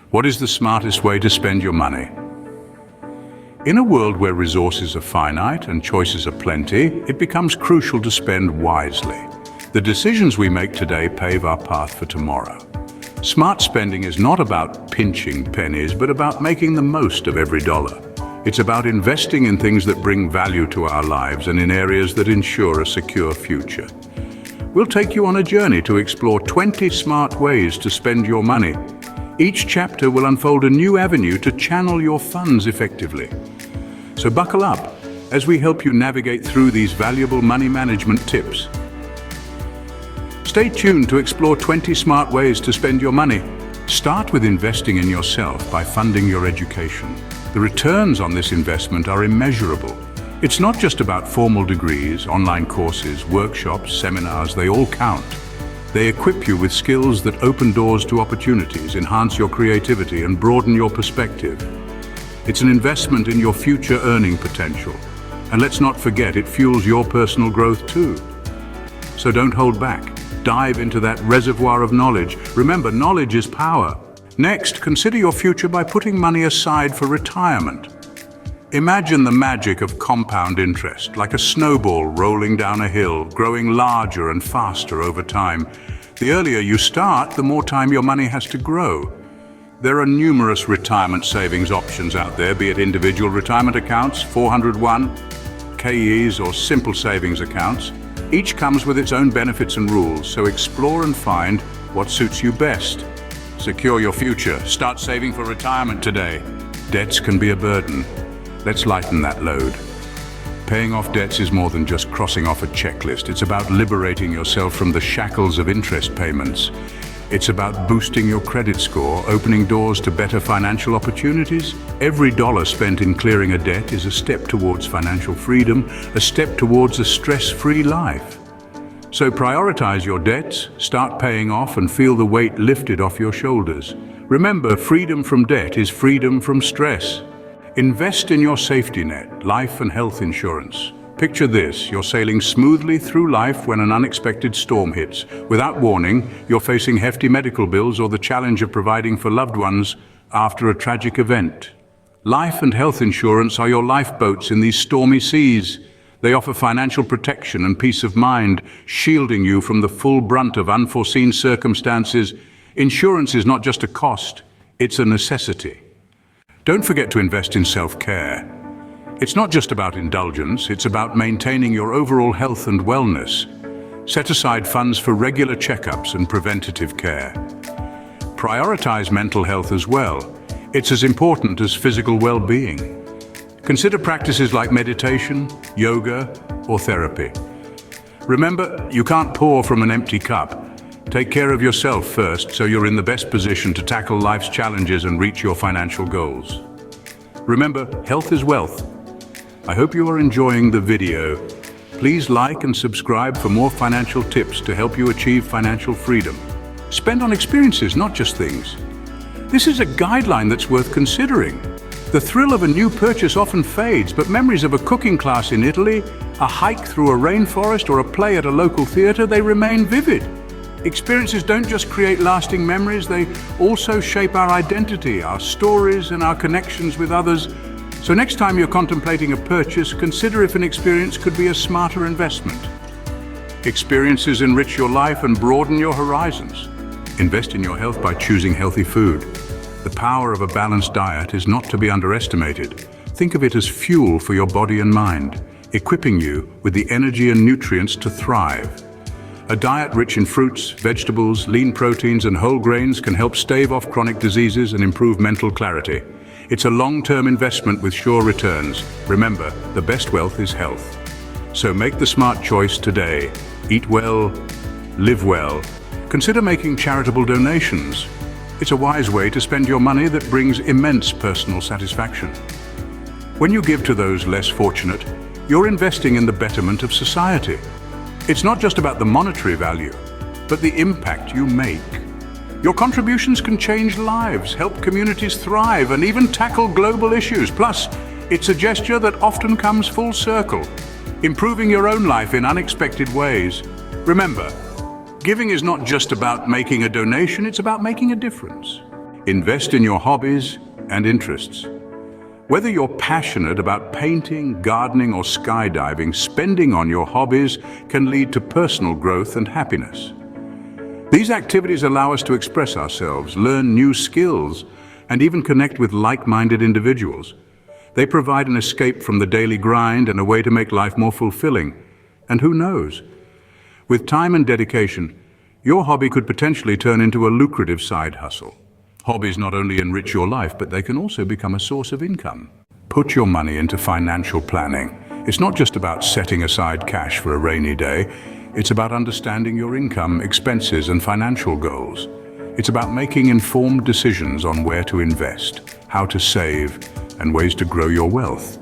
What is the smartest way to spend your money? In a world where resources are finite and choices are plenty, it becomes crucial to spend wisely. The decisions we make today pave our path for tomorrow. Smart spending is not about pinching pennies, but about making the most of every dollar. It's about investing in things that bring value to our lives and in areas that ensure a secure future. We'll take you on a journey to explore 20 smart ways to spend your money. Each chapter will unfold a new avenue to channel your funds effectively. So buckle up as we help you navigate through these valuable money management tips. Stay tuned to explore 20 smart ways to spend your money. Start with investing in yourself by funding your education. The returns on this investment are immeasurable. It's not just about formal degrees, online courses, workshops, seminars, they all count. They equip you with skills that open doors to opportunities, enhance your creativity, and broaden your perspective. It's an investment in your future earning potential. And let's not forget, it fuels your personal growth too. So don't hold back. Dive into that reservoir of knowledge. Remember, knowledge is power. Next, consider your future by putting money aside for retirement. Imagine the magic of compound interest, like a snowball rolling down a hill, growing larger and faster over time. The earlier you start, the more time your money has to grow. There are numerous retirement savings options out there, be it individual retirement accounts, 401, KEs, or simple savings accounts. Each comes with its own benefits and rules, so explore and find what suits you best. Secure your future. Start saving for retirement today. Debts can be a burden. Let's lighten that load. Paying off debts is more than just crossing off a checklist. It's about liberating yourself from the shackles of interest payments. It's about boosting your credit score, opening doors to better financial opportunities. Every dollar spent in clearing a debt is a step towards financial freedom, a step towards a stress-free life. So prioritize your debts, start paying off, and feel the weight lifted off your shoulders. Remember, freedom from debt is freedom from stress. Invest in your safety net, life and health insurance. Picture this, you're sailing smoothly through life when an unexpected storm hits. Without warning, you're facing hefty medical bills or the challenge of providing for loved ones after a tragic event. Life and health insurance are your lifeboats in these stormy seas. They offer financial protection and peace of mind, shielding you from the full brunt of unforeseen circumstances. Insurance is not just a cost, it's a necessity. Don't forget to invest in self-care. It's not just about indulgence, it's about maintaining your overall health and wellness. Set aside funds for regular checkups and preventative care. Prioritize mental health as well. It's as important as physical well-being. Consider practices like meditation, yoga, or therapy. Remember, you can't pour from an empty cup. Take care of yourself first so you're in the best position to tackle life's challenges and reach your financial goals. Remember, health is wealth. I hope you are enjoying the video. Please like and subscribe for more financial tips to help you achieve financial freedom. Spend on experiences, not just things. This is a guideline that's worth considering. The thrill of a new purchase often fades, but memories of a cooking class in Italy, a hike through a rainforest, or a play at a local theater, they remain vivid. Experiences don't just create lasting memories, they also shape our identity, our stories, and our connections with others. So next time you're contemplating a purchase, consider if an experience could be a smarter investment. Experiences enrich your life and broaden your horizons. Invest in your health by choosing healthy food. The power of a balanced diet is not to be underestimated. Think of it as fuel for your body and mind, equipping you with the energy and nutrients to thrive. A diet rich in fruits, vegetables, lean proteins, and whole grains can help stave off chronic diseases and improve mental clarity. It's a long-term investment with sure returns. Remember, the best wealth is health. So make the smart choice today. Eat well, live well. Consider making charitable donations. It's a wise way to spend your money that brings immense personal satisfaction. When you give to those less fortunate, you're investing in the betterment of society. It's not just about the monetary value, but the impact you make. Your contributions can change lives, help communities thrive, and even tackle global issues. Plus, it's a gesture that often comes full circle, improving your own life in unexpected ways. Remember, giving is not just about making a donation, it's about making a difference. Invest in your hobbies and interests. Whether you're passionate about painting, gardening, or skydiving, spending on your hobbies can lead to personal growth and happiness. These activities allow us to express ourselves, learn new skills, and even connect with like-minded individuals. They provide an escape from the daily grind and a way to make life more fulfilling. And who knows? With time and dedication, your hobby could potentially turn into a lucrative side hustle. Hobbies not only enrich your life, but they can also become a source of income. Put your money into financial planning. It's not just about setting aside cash for a rainy day. It's about understanding your income, expenses, and financial goals. It's about making informed decisions on where to invest, how to save, and ways to grow your wealth.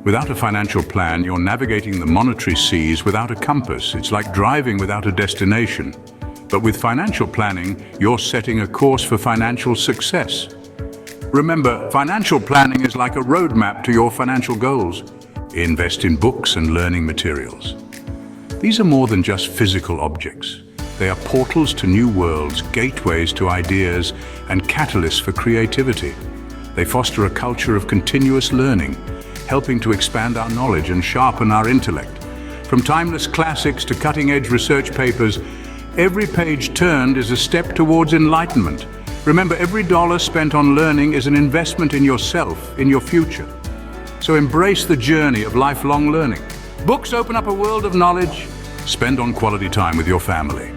Without a financial plan, you're navigating the monetary seas without a compass. It's like driving without a destination. But with financial planning, you're setting a course for financial success. Remember, financial planning is like a roadmap to your financial goals. Invest in books and learning materials. These are more than just physical objects. They are portals to new worlds, gateways to ideas, and catalysts for creativity. They foster a culture of continuous learning, helping to expand our knowledge and sharpen our intellect. From timeless classics to cutting-edge research papers, every page turned is a step towards enlightenment. Remember, every dollar spent on learning is an investment in yourself, in your future. So embrace the journey of lifelong learning. Books open up a world of knowledge. Spend on quality time with your family.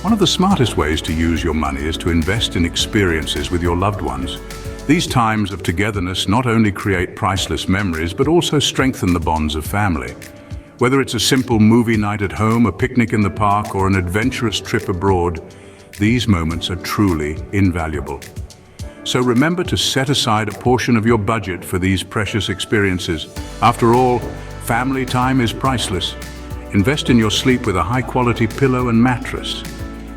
One of the smartest ways to use your money is to invest in experiences with your loved ones. These times of togetherness not only create priceless memories, but also strengthen the bonds of family. Whether it's a simple movie night at home, a picnic in the park, or an adventurous trip abroad, these moments are truly invaluable. So remember to set aside a portion of your budget for these precious experiences. After all, family time is priceless. Invest in your sleep with a high-quality pillow and mattress.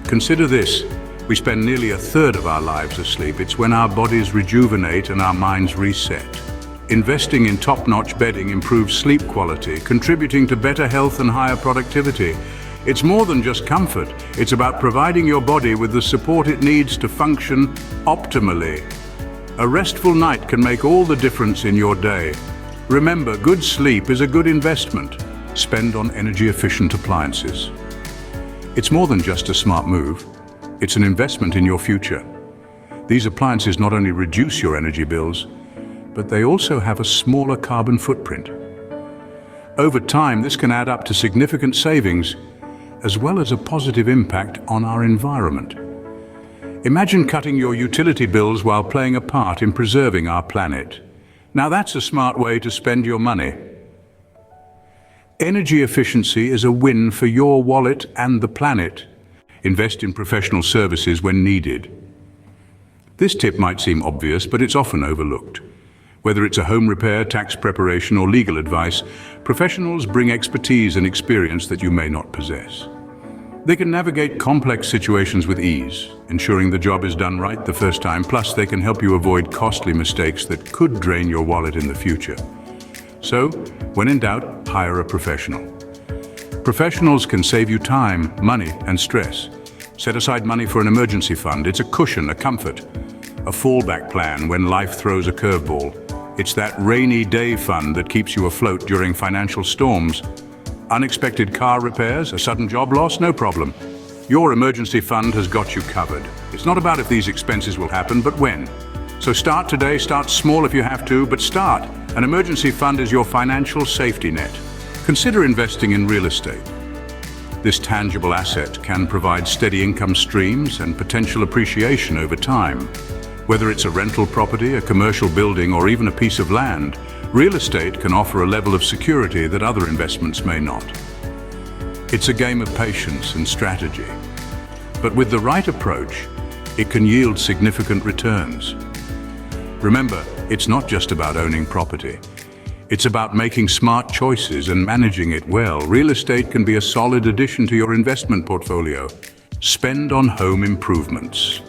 Consider this. We spend nearly a third of our lives asleep. It's when our bodies rejuvenate and our minds reset. Investing in top-notch bedding improves sleep quality, contributing to better health and higher productivity. It's more than just comfort. It's about providing your body with the support it needs to function optimally. A restful night can make all the difference in your day. Remember, good sleep is a good investment. Spend on energy-efficient appliances. It's more than just a smart move. It's an investment in your future. These appliances not only reduce your energy bills, but they also have a smaller carbon footprint. Over time, this can add up to significant savings, as well as a positive impact on our environment. Imagine cutting your utility bills while playing a part in preserving our planet. Now that's a smart way to spend your money. Energy efficiency is a win for your wallet and the planet. Invest in professional services when needed. This tip might seem obvious, but it's often overlooked. Whether it's a home repair, tax preparation, or legal advice, professionals bring expertise and experience that you may not possess. They can navigate complex situations with ease, ensuring the job is done right the first time, plus they can help you avoid costly mistakes that could drain your wallet in the future. So, when in doubt, hire a professional. Professionals can save you time, money, and stress. Set aside money for an emergency fund. It's a cushion, a comfort, a fallback plan when life throws a curveball. It's that rainy day fund that keeps you afloat during financial storms. Unexpected car repairs, a sudden job loss, no problem. Your emergency fund has got you covered. It's not about if these expenses will happen, but when. So start today, start small if you have to, but start. An emergency fund is your financial safety net. Consider investing in real estate. This tangible asset can provide steady income streams and potential appreciation over time. Whether it's a rental property, a commercial building, or even a piece of land, real estate can offer a level of security that other investments may not. It's a game of patience and strategy. But with the right approach, it can yield significant returns. Remember, it's not just about owning property. It's about making smart choices and managing it well. Real estate can be a solid addition to your investment portfolio. Spend on home improvements.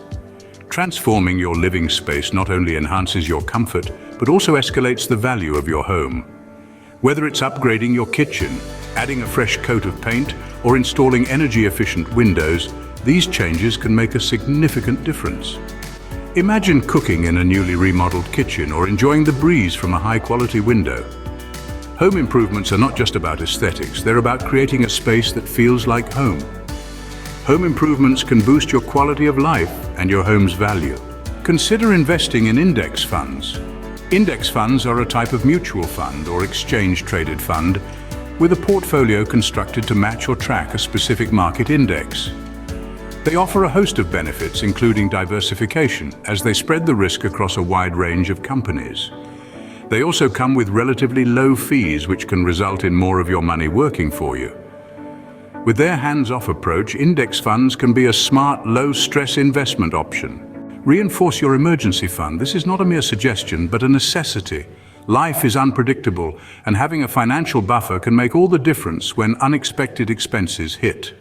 Transforming your living space not only enhances your comfort, but also escalates the value of your home. Whether it's upgrading your kitchen, adding a fresh coat of paint, or installing energy-efficient windows, these changes can make a significant difference. Imagine cooking in a newly remodeled kitchen or enjoying the breeze from a high-quality window. Home improvements are not just about aesthetics, they're about creating a space that feels like home. Home improvements can boost your quality of life and your home's value. Consider investing in index funds. Index funds are a type of mutual fund or exchange-traded fund with a portfolio constructed to match or track a specific market index. They offer a host of benefits, including diversification, as they spread the risk across a wide range of companies. They also come with relatively low fees, which can result in more of your money working for you. With their hands-off approach, index funds can be a smart, low-stress investment option. Reinforce your emergency fund. This is not a mere suggestion, but a necessity. Life is unpredictable, and having a financial buffer can make all the difference when unexpected expenses hit.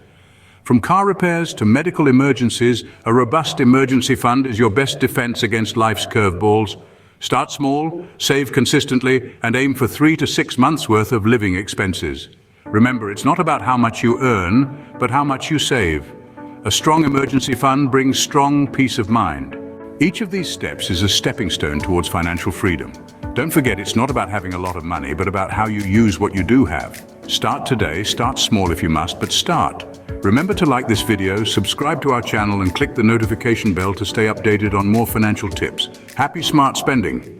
From car repairs to medical emergencies, a robust emergency fund is your best defense against life's curveballs. Start small, save consistently, and aim for 3 to 6 months' worth of living expenses. Remember, it's not about how much you earn, but how much you save. A strong emergency fund brings strong peace of mind. Each of these steps is a stepping stone towards financial freedom. Don't forget, it's not about having a lot of money, but about how you use what you do have. Start today, start small if you must, but start. Remember to like this video, subscribe to our channel, and click the notification bell to stay updated on more financial tips. Happy smart spending!